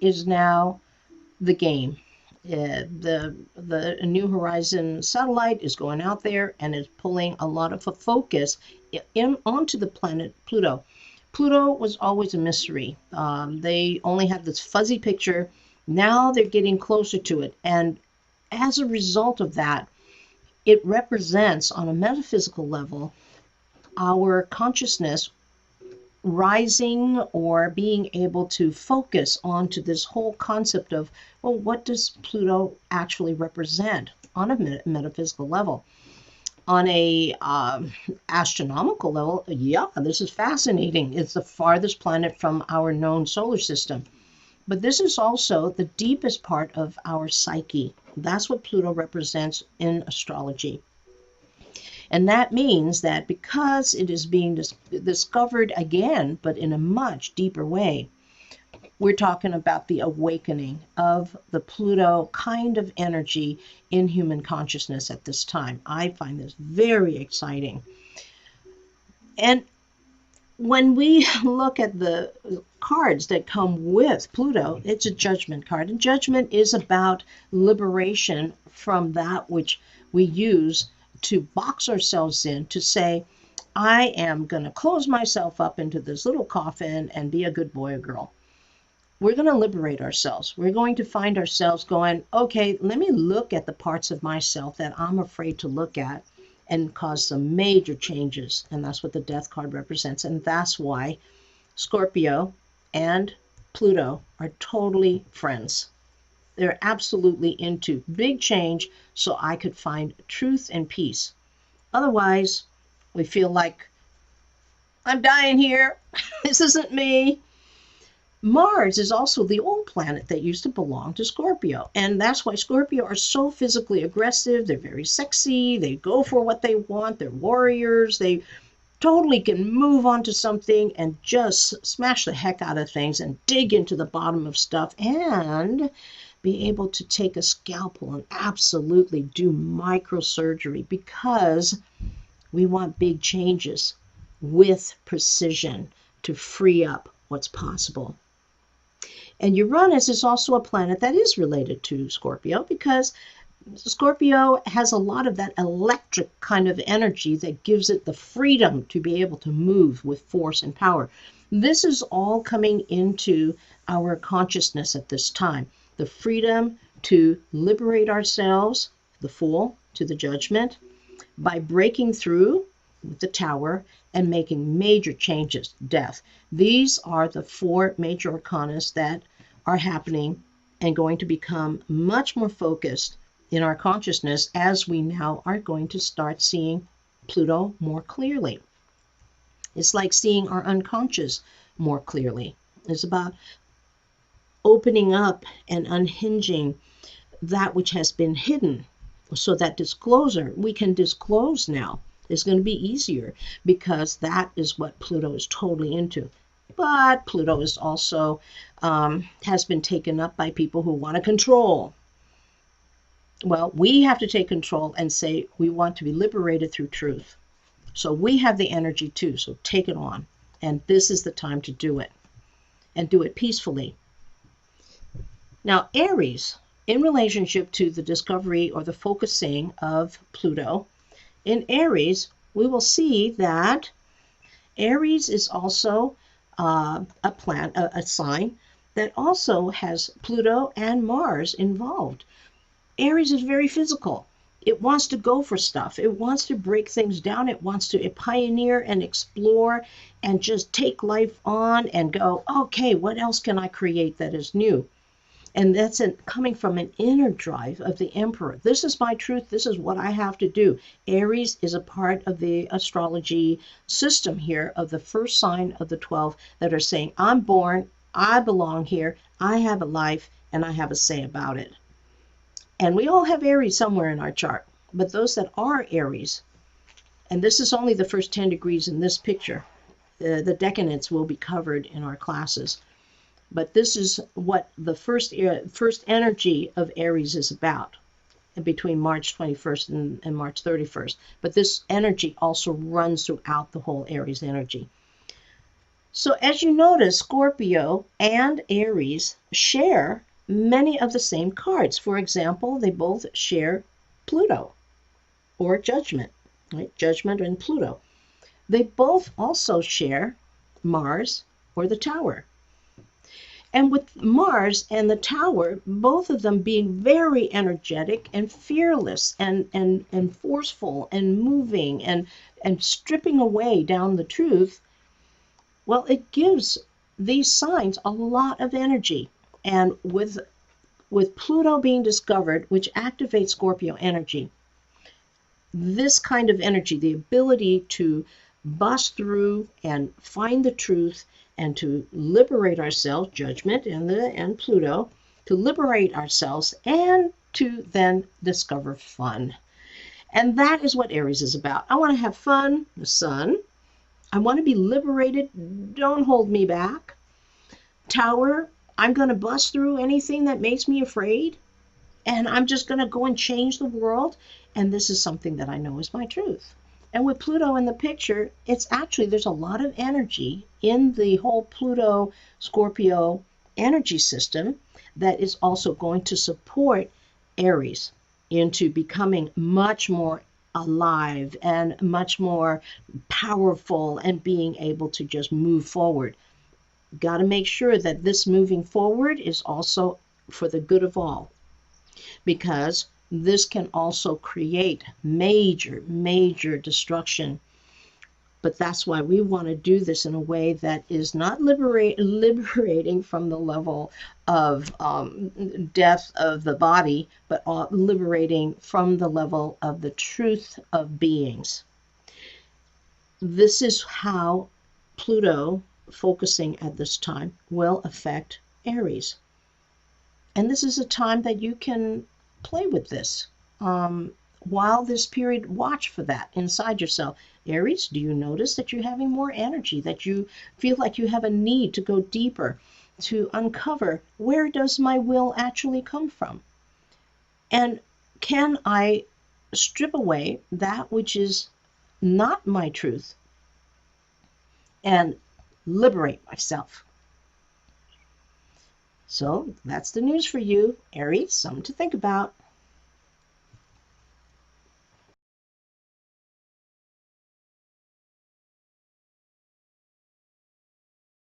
is now the game. The New Horizon satellite is going out there and is pulling a lot of focus onto the planet Pluto. Pluto was always a mystery. They only had this fuzzy picture. Now they're getting closer to it. And as a result of that, it represents on a metaphysical level our consciousness rising or being able to focus onto this whole concept of, well, what does Pluto actually represent on a metaphysical level? On a astronomical level, yeah, this is fascinating. It's the farthest planet from our known solar system. But this is also the deepest part of our psyche. That's what Pluto represents in astrology. And that means that because it is being discovered again, but in a much deeper way, we're talking about the awakening of the Pluto kind of energy in human consciousness at this time. I find this very exciting. And when we look at the cards that come with Pluto, it's a judgment card. And judgment is about liberation from that which we use to box ourselves in, to say, I am going to close myself up into this little coffin and be a good boy or girl. We're going to liberate ourselves. We're going to find ourselves going, okay, let me look at the parts of myself that I'm afraid to look at and cause some major changes. And that's what the death card represents. And that's why Scorpio and Pluto are totally friends. They're absolutely into big change so I could find truth and peace. Otherwise, we feel like, I'm dying here. This isn't me. Mars is also the old planet that used to belong to Scorpio. And that's why Scorpio are so physically aggressive. They're very sexy. They go for what they want. They're warriors. They totally can move on to something and just smash the heck out of things and dig into the bottom of stuff and be able to take a scalpel and absolutely do microsurgery, because we want big changes with precision to free up what's possible. And Uranus is also a planet that is related to Scorpio, because Scorpio has a lot of that electric kind of energy that gives it the freedom to be able to move with force and power. This is all coming into our consciousness at this time. The freedom to liberate ourselves, the Fool, to the Judgment, by breaking through with the Tower and making major changes, Death. These are the four major arcanas that are happening and going to become much more focused in our consciousness as we now are going to start seeing Pluto more clearly. It's like seeing our unconscious more clearly. It's about opening up and unhinging that which has been hidden, so that disclosure, we can disclose now, is going to be easier, because that is what Pluto is totally into. But Pluto is also has been taken up by people who want to control. Well, we have to take control and say we want to be liberated through truth. So we have the energy too, so take it on. And this is the time to do it, and do it peacefully. Now, Aries, in relationship to the discovery or the focusing of Pluto, in Aries, we will see that Aries is also a sign that also has Pluto and Mars involved. Aries is very physical. It wants to go for stuff. It wants to break things down. It wants to pioneer and explore and just take life on and go, okay, what else can I create that is new? And that's coming from an inner drive of the Emperor. This is my truth. This is what I have to do. Aries is a part of the astrology system here of the first sign of the 12 that are saying, I'm born, I belong here, I have a life, and I have a say about it. And we all have Aries somewhere in our chart. But those that are Aries, and this is only the first 10 degrees in this picture, the decanates will be covered in our classes. But this is what the first energy of Aries is about, between March 21st and March 31st. But this energy also runs throughout the whole Aries energy. So as you notice, Scorpio and Aries share many of the same cards. For example, they both share Pluto or Judgment, right? Judgment and Pluto. They both also share Mars or the Tower. And with Mars and the Tower, both of them being very energetic and fearless and forceful and moving and stripping away down the truth, well, it gives these signs a lot of energy. And with Pluto being discovered, which activates Scorpio energy, this kind of energy, the ability to bust through and find the truth and to liberate ourselves, Judgment and Pluto, to liberate ourselves and to then discover fun. And that is what Aries is about. I want to have fun, the sun. I want to be liberated. Don't hold me back. Tower, I'm going to bust through anything that makes me afraid. And I'm just going to go and change the world. And this is something that I know is my truth. And with Pluto in the picture, it's actually, there's a lot of energy in the whole Pluto Scorpio energy system that is also going to support Aries into becoming much more alive and much more powerful and being able to just move forward. Got to make sure that this moving forward is also for the good of all, because this can also create major destruction. But that's why we want to do this in a way that is not liberating from the level of death of the body, but liberating from the level of the truth of beings. This is how Pluto focusing at this time will affect Aries. And this is a time that you can play with this. While this period, watch for that inside yourself. Aries, do you notice that you're having more energy, that you feel like you have a need to go deeper, to uncover where does my will actually come from? And can I strip away that which is not my truth and liberate myself? So that's the news for you, Aries, something to think about.